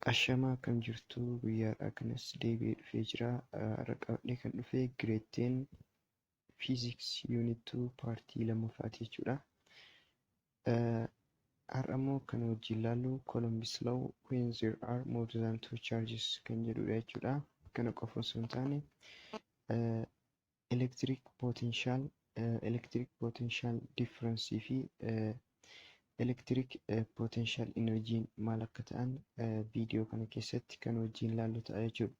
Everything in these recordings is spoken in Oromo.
Ashamaa kan jirtu guyyaadhaa kanas deebi'ee dhufee jira. Raqamni kan dhufe Grade 10 Physics Unit 2 paartii lammaffaati jechuudha. Har'a immoo kan wajjin ilaallu Columbus Law when there are more than two charges kan jedhudha jechuudha. Kana qofa osoo hin taane electric potential difference fi electric potential energy maal akka ta'an viidiyoo kana keessatti kan wajjin ilaallu ta'a jechuudha.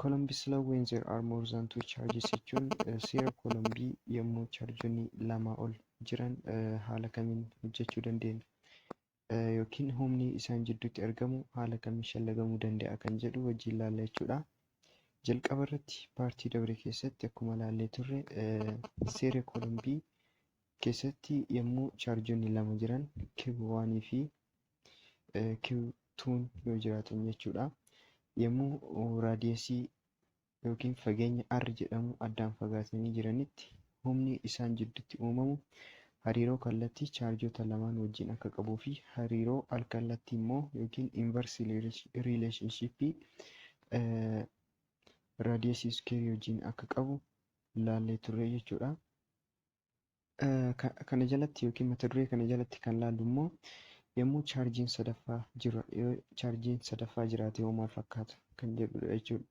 Columbus Law when there are more than two charges jechuun seera Kolombii yommuu chaarjonni lamaa ol jiran haala kamiin hojjechuu dandeenya yookiin humni isaan jidduutti argamu haala kamiin shallagamuu danda'a kan jedhu wajjin ilaalla jechuudha. Jalqaba irratti paartii dabre keessatti akkuma ilaallee turre seera Kolombii keessatti yommuu chaarjonni lama jiran Q1 fi Q2 yoo jiraatan jechuudha. Yommuu raadiyeesii yookiin fageenya R jedhamu addaan fagaatanii jiranitti humni isaan jidduutti uumamu hariiroo kallattii chaarjota lamaan wajjin akka qabuu fi hariiroo alkallattii immoo yookiin inverse relationship raadiyeesii iskeerii wajjin akka qabu ilaallee turre jechuudha. Kana jalatti yookiin mata duree kana jalatti kan ilaallu immoo yommuu chaarjiin sadaffaa jiraate yoo maal fakkaata kan jedhudha jechuudha.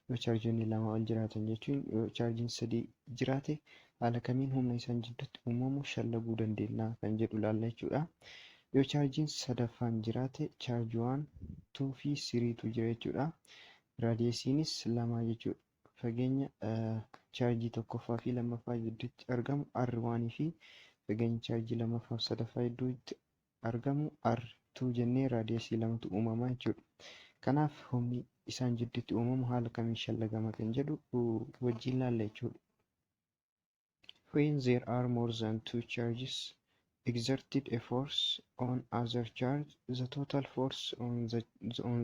Yoo chaarjonni lama ol jiraatan jechuun yoo chaarjiin sadii jiraate haala kamiin humna isaan jidduutti uumamu shallaguu dandeenya kan jedhu ilaalla jechuudha. Yoo chaarjiin sadaffaan jiraate chaarjii 1, 2 fi 3tu jira jechuudha. Raadiyeesiinis lama jechuudha. Fageenya chaarjii tokkoffaa fi lammaffaa jidduutti argamu R1 fi fageenya chaarjii lammaffaa fi sadaffaa jidduutti argamu R2 jennee raadiyeesii lamatu uumama jechuudha. Kanaaf humni isaan jidduutti uumamu haala kamiin shallagama kan jedhu wajjin ilaalla jechuudha. When there are more than two charges exerted a force on other charge, the total force on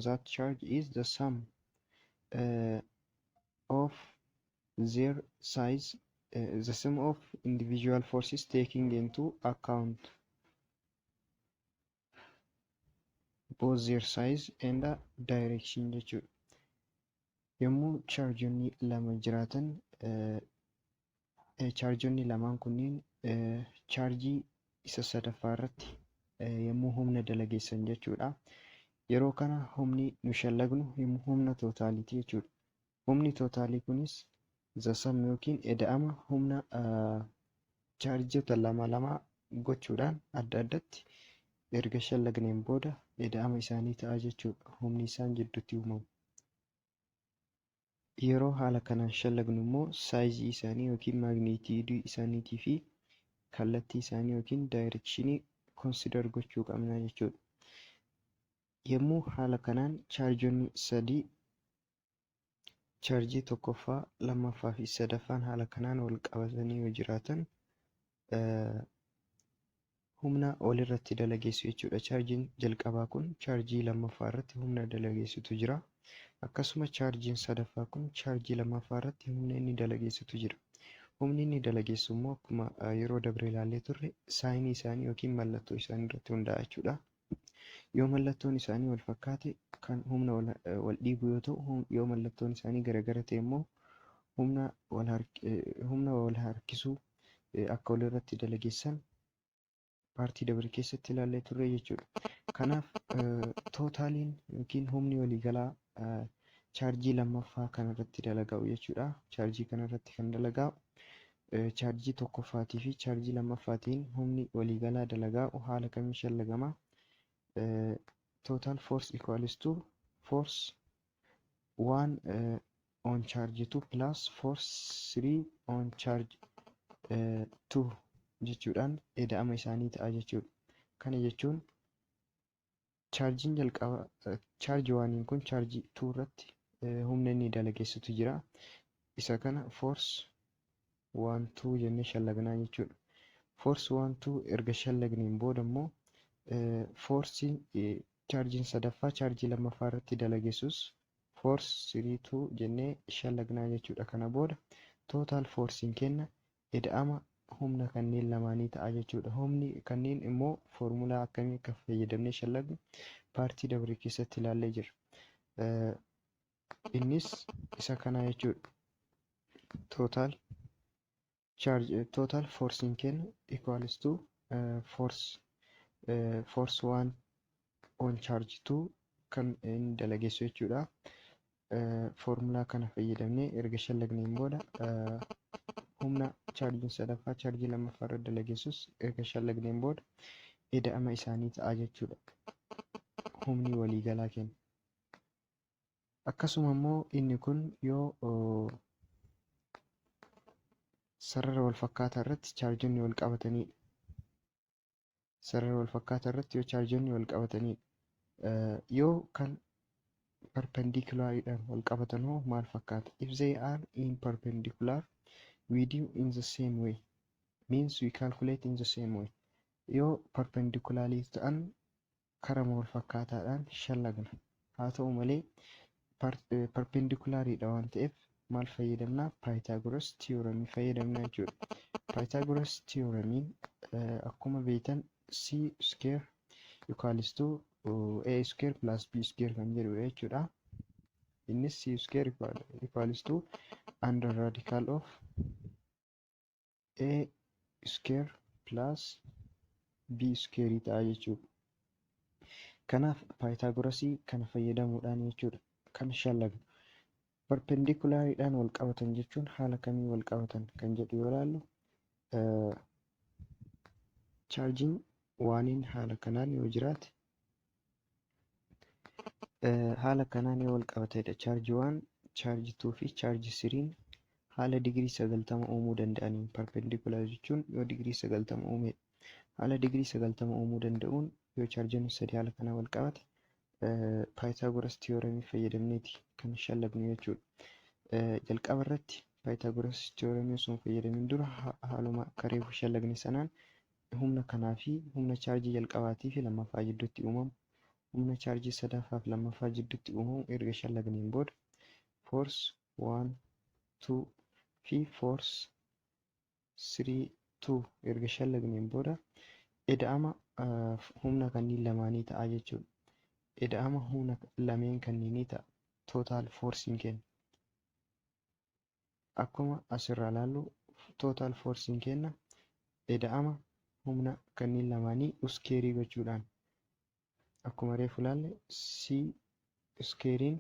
that charge is the sum of their size, the sum of individual forces taking into account both their size and direction jechuudha. Yommuu chaarjonni lama jiraatan chaarjonni lamaan kunniin chaarjii isa sadaffaa irratti yommuu humna dalageessan jechuudha. Yeroo kana humni nu shallagnu humna tootaalitii jechuudha. Humni tootaalii kunis the sum yookiin ida'ama humna chaarjota lama gochuudhaan adda addatti erga shallagneen booda ida'ama isaanii ta'a jechuudha. Humni isaan jidduutti uumamu. Yeroo haala kanaan shallagnu immoo saayizii isaanii yookiin maagniitiidii isaaniitii fi kallattii isaanii yookiin daayirekshinii konsider gochuu qabna jechuudha. Yommuu haala kanaan chaarjonni sadii chaarjii tokkoffaa, lammaffaa fi sadaffaan haala kanaan wal qabatanii yoo jiraatan humna walirratti dalageessu jechuudha. Chaarjiin jalqabaa kun chaarjii lammaffaa irratti humna dalageessitu jira. Akkasuma chaarjiin sadaffaa kun chaarjii lammaffaa irratti humna inni dalageessitu jira. Humni inni dalageessu immoo akkuma yeroo dabre ilaallee turre saayinii isaanii yookiin mallattoo isaanii irratti hundaa'a jechuudha. Yoo mallattoon isaanii wal fakkaate kan humna wal dhiibu yoo ta'u, yoo mallattoon isaanii garagara ta'e immoo humna wal harkisuu akka walirratti dalageessan paartii dabre keessatti ilaallee turre jechuudha. Kanaaf tootaaliin yookiin humni waliigalaa chaarjii lammaffaa kanarratti dalaga'u jechuudha. Chaarjii kanarratti kan dalaga'u chaarjii tokkoffaatii fi chaarjii lammaffaatiin humni waliigalaa dalaga'u haala kamiin shallagama. Total force equals to force 1 on charge 2 plus force 3 on charge 2 jechuudhaan ida'ama isaanii ta'a jechuudha. Kana jechuun chaarjiin jalqaba chaarjii 1 kun chaarjii 2 irratti humna inni dalageessitu jira. Isa kana force 1 2 jennee shallagnaa jechuudha. Force 1 2 erga shallagneen booda immoo forsiin chaarjiin sadaffaa chaarjii lammaffaa irratti dalageessus force 3 2 jennee shallagnaa jechuudha. Kana booda total forsiin kenna ida'ama humna kanneen lamaanii ta'a jechuudha. Humni kanneen immoo foormulaa akkamii akka fayyadamnee shallagnu paartii dabre keessatti ilaallee jirra. Innis isa kana jechuudha. Total forcing kenna equals to force 1 on charge 2 kan inni dalageessu jechuudha. Foormulaa kana fayyadamnee erga shallagneen booda humna chaarjiin sadaffaa chaarjii lammaffaa irra dalageessus erga shallagneen booda ida'ama isaanii ta'a jechuudha. Humni waliigalaa kenna. Akkasuma immoo inni kun yoo sarara wal fakkaataa irratti chaarjonni wal qabatanidha. Sarara wal fakkaataa irratti yoo chaarjonni wal qabatanidha. Yoo kan perpendicularidhaan wal qabatan hoo maal fakkaata? If they are in perpendicular we do in the same way, means we calculate in the same way. Yoo perpendicularly ta'an karama wal fakkaataadhaan shallagna. Haa ta'u malee perpendicularidha waan ta'eef maal fayyadamna? Pythagoras theorem fayyadamna jechuudha. Pythagoras theorem akkuma beektan c square equals to a square plus b square kan jedhu jechuudha. Innis c square equals to under radical of a square plus b square ta'a jechuudha. Kanaaf Pythagorasii kana fayyadamuudhaan jechuudha kan shallagnu. Perpendicularidhaan wal qabatan jechuun haala kamii wal qabatan kan jedhu yoo ilaallu, chaarjiin waaniin haala kanaan yoo jiraate haala kanaan yoo wal qabatedha. Chaarjii 1, chaarjii 2 fi chaarjii 3 haala digirii 90 uumuu danda'aniin perpendicular jechuun yoo digirii 90 uumedha. Haala digirii 90 uumuu danda'uun yoo chaarjonni sadii haala kanaan wal qabate Pythagoras theorem fayyadamneeti kan shallagnu jechuudha. Jalqaba irratti Pythagoras theorem osoo fayyadamin dura haaluma kareefu shallagne sanaan humna kanaa fi humna chaarjii jalqabaatii fi lammaffaa jidduutti uumamu, humna chaarjii sadaffaa fi lammaffaa jidduutti uumamu erga shallagneen booda force 1, 2 fi force 3, 2 erga shallagneen booda ida'ama humna kanneen lamaanii ta'a jechuudha. Ida'ama humna lameen kanneenii ta'a. Total forcing kenna. Akkuma asirraa ilaallu total forcing kenna ida'ama humna kanneen lamaanii uskeerii gochuudhaan akkuma reefu ilaalle c uskeeriin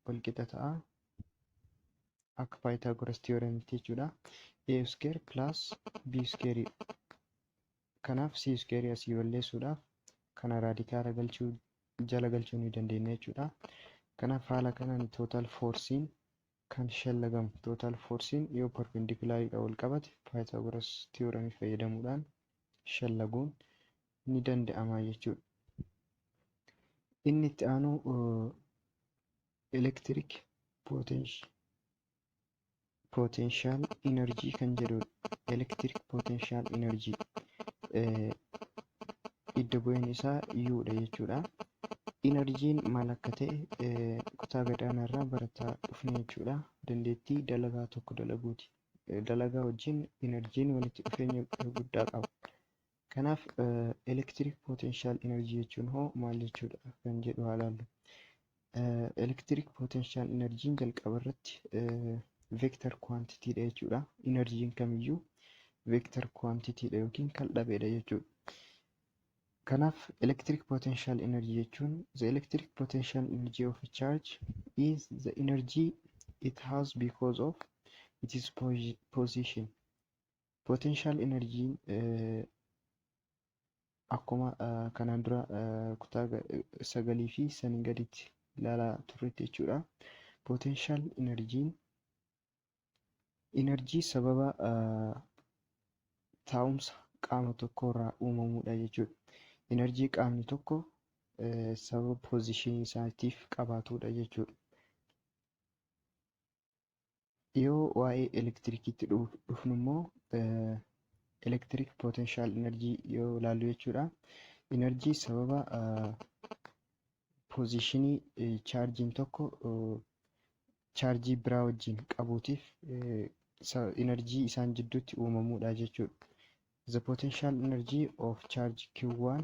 walqixa ta'a akka Pythagoras theoremitti jechuudha. A square plus b square. Kanaaf c square asii balleessuudhaaf kana raadikaala jala galchuu ni dandeenya jechuudha. Kanaaf haala kanaan total forcing kan shallagamu. Total forcing yoo perpendicularidha wal qabate Pythagoras theorem fayyadamuudhaan shallaguun ni danda'ama jechuudha. Inni itti aanu electric potential energy kan jedhudha. Electric potential energy iddo bu'een isaa U dha jechuudha. Enerjiin maal akka ta'e kutaa gadaanarraa barataa dhufne jechuudha. Dandeettii dalagaa tokko dalaguuti. Dalagaa wajjin enerjiin walitti dhufeenya guddaa qaba. Kanaaf electric potential energy jechuun hoo maal jechuudha kan jedhu haa ilaallu. Electric potential energy jalqaba irratti vector quantity dha jechuudha. Enerjiin kamiyyuu vector quantity dha yookiin kan dhabeedha jechuudha. Kanaaf electric potential energy jechuun the electric potential energy of a charge is the energy it has because of its position. Potential energy akkuma kanaan dura kutaa 9 fi sanii gaditti ilaalaa turretti jechuudha. Potential energy sababa taa'umsa qaama tokko irraa uumamuudha jechuudha. Enerjii qaamni tokko sababa position isaatiif qabaatudha jechuudha. Yoo waa'ee elektirikiitti dhufnu immoo electric potential energy yoo ilaallu jechuudha. Enerjii sababa positionii chaarjiin tokko chaarjii biraa wajjin qabuutiif enerjii isaan jidduutti uumamuudha jechuudha. The potential energy of charge Q1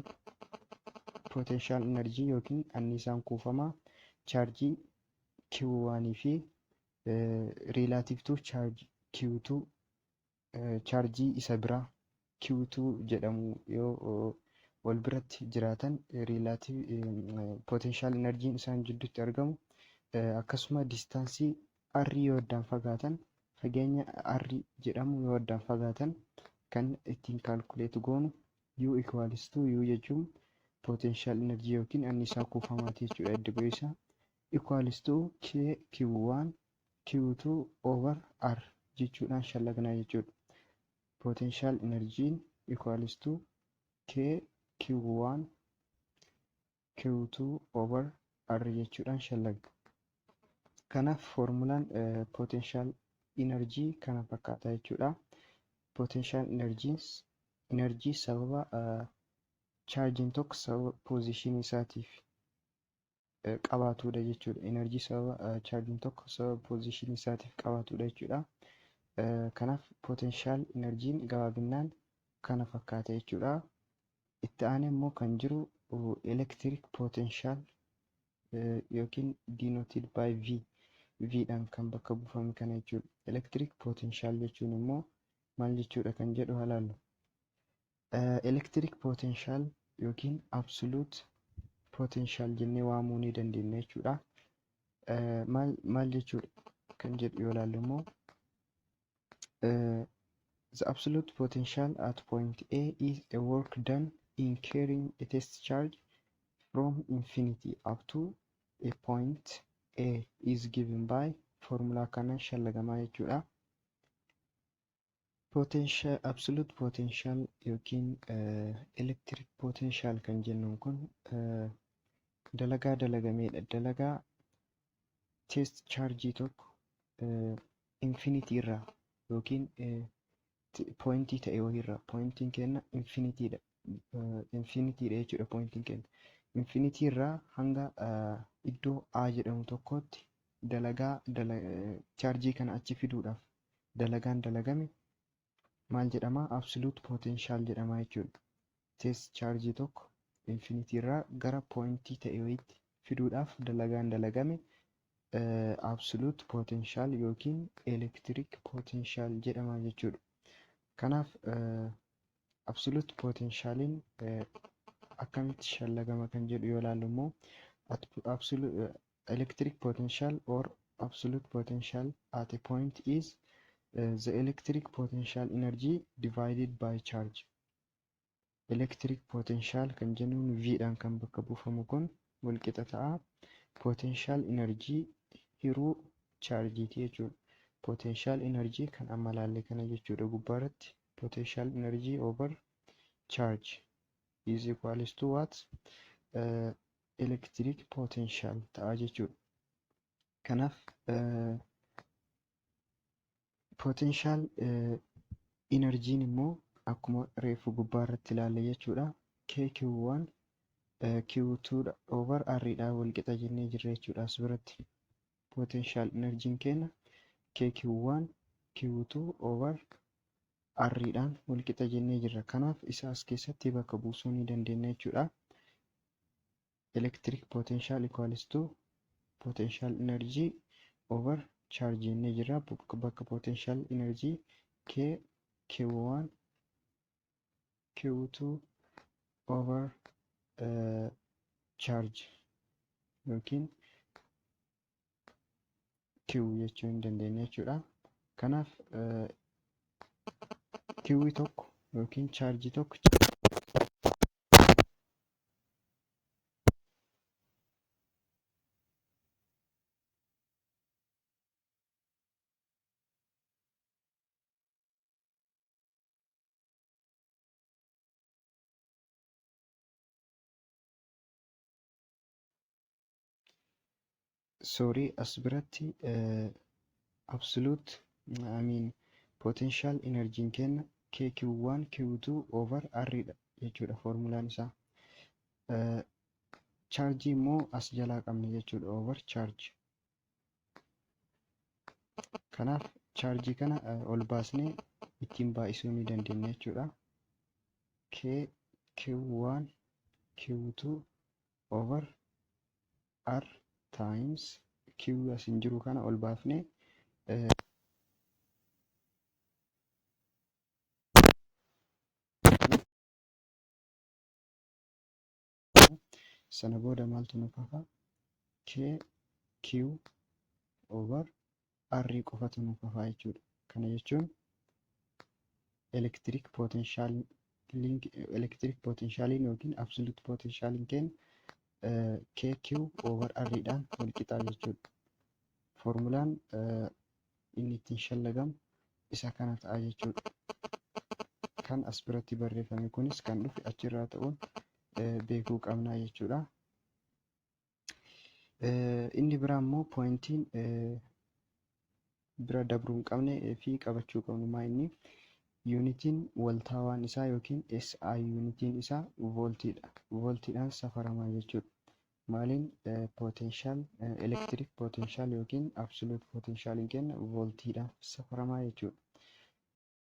potential energy yookiin anniisaan kuufamaa chargii Q1 fi relative to charge Q2 chargii isa biraa Q2 jedhamu yoo wal biratti jiraatan relative potential energy isaan jidduutti argamu akkasuma distaansii r yoo addaan fagaatan fageenya r jedhamu yoo addaan fagaatan kan ittiin calculate goonu U equals to U jechuun potential energy yookiin anniisaa kuufamaati jechuudha. Adda ba'iisa equals to K Q1 Q2 over R jechuudhaan shallagnaa jechuudha. Potential energy equals to K Q1 Q2 over R jechuudhaan shallagna. Kanaaf formulaan potential energy kana fakkaata jechuudha. Potential energy sababa charging tokko sababa position isaatiif qabaatudha jechuudha. Energy sababa charging tokko sababa position isaatiif qabaatudha jechuudha. Kanaaf potential energy gabaabinaan kana fakkaata jechuudha. Itti aanee immoo kan jiru electric potential yookiin denoted by V dhaan kan bakka buufame kana jechuudha. Electric potential jechuun immoo maal jechuudha kan jedhu ilaallu. Electric potential yookiin absolute potential jennee waamuu ni dandeenya jechuudha. Maal jechuudha kan jedhu yoo ilaallu immoo the absolute potential at point A is a work done in carrying a test charge from infinity up to a point A is given by formula kana shallagamaa jechuudha. Potential absolute potential yookiin electric potential kan jennuun kun dalagaa dalagameedha. Dalagaa test charge tokko infinity irraa yookiin pointii ta'e wayirraa pointiin kenna infinityidha. Infinityidha jechuudha pointiin kenna. Infinity irraa hanga iddoo A jedhamu tokkotti dalagaa chargii kana achi fiduudhaaf dalagaan dalagame maal jedhama? Absolute potential jedhama jechuudha. Test chargii tokko infinity irraa gara pointii ta'e wayitti fiduudhaaf dalagaan dalagame absolute potential yookiin electric potential jedhama jechuudha. Kanaaf absolute potentialiin akkamitti shallagama kan jedhu yoo ilaallu immoo electric potential or absolute potential at a point is the electric potential energy divided by charge. Electric potential kan jennuun V dhaan kan bakka buufamu kun walqixa ta'a potential energy hiruu chargeeti jechuudha. Potential energy kan amma ilaalle kana jechuudha gubbaarratti potential energy over charge is equals to what? Electric potential ta'a jechuudha. Kanaaf potential energy immoo akkuma reefu gubbaarratti ilaalle jechuudha. KQ1 Q2 over R dhaan walqixa jennee jirra jechuudha as biratti. Potential energy keenya KQ1 Q2 over R dhaan walqixa jennee jirra. Kanaaf isa as keessatti bakka buusuu ni dandeenya jechuudha. Electric potential equals to potential energy over charge jennee jirra. Bakka potential energy Q1 Q2 over charge yookiin Q jechuu hin dandeenya jechuudha. Kanaaf Q tokko yookiin charge tokko as biratti absolute potential energy kenna KQ1 Q2 over R dha jechuudha formulaan isaa. Charge immoo as jalaa qabna jechuudha over charge. Kanaaf charge kana ol baasnee ittiin baay'isuu ni dandeenya jechuudha. KQ1 Q2 over R times Q asin jiru kana ol baafne sana booda maaltu nuuf hafa? K Q over R qofatu nuuf hafa jechuudha. Kana jechuun electric potentialiin yookiin absolute potentialiin keenya KQ over R dhaan wal qixaa jechuudha. Formulaan inni ittiin shallagamu isa kana ta'a jechuudha. Kan as biratti barreeffame kunis kan dhufe achirraa ta'uun beekuu qabna jechuudha. Inni biraa immoo poointiin bira dabruu hin qabne fi qabachuu qabnu maa inni yuunitiin waltaawaan isaa yookiin SI yuunitiin isaa vooltiidha. Vooltiidhaan safaramaa jechuudha. Maaliin potential electric potential yookiin absolute potentialiin keenya vooltiidhaan safaramaa jechuudha.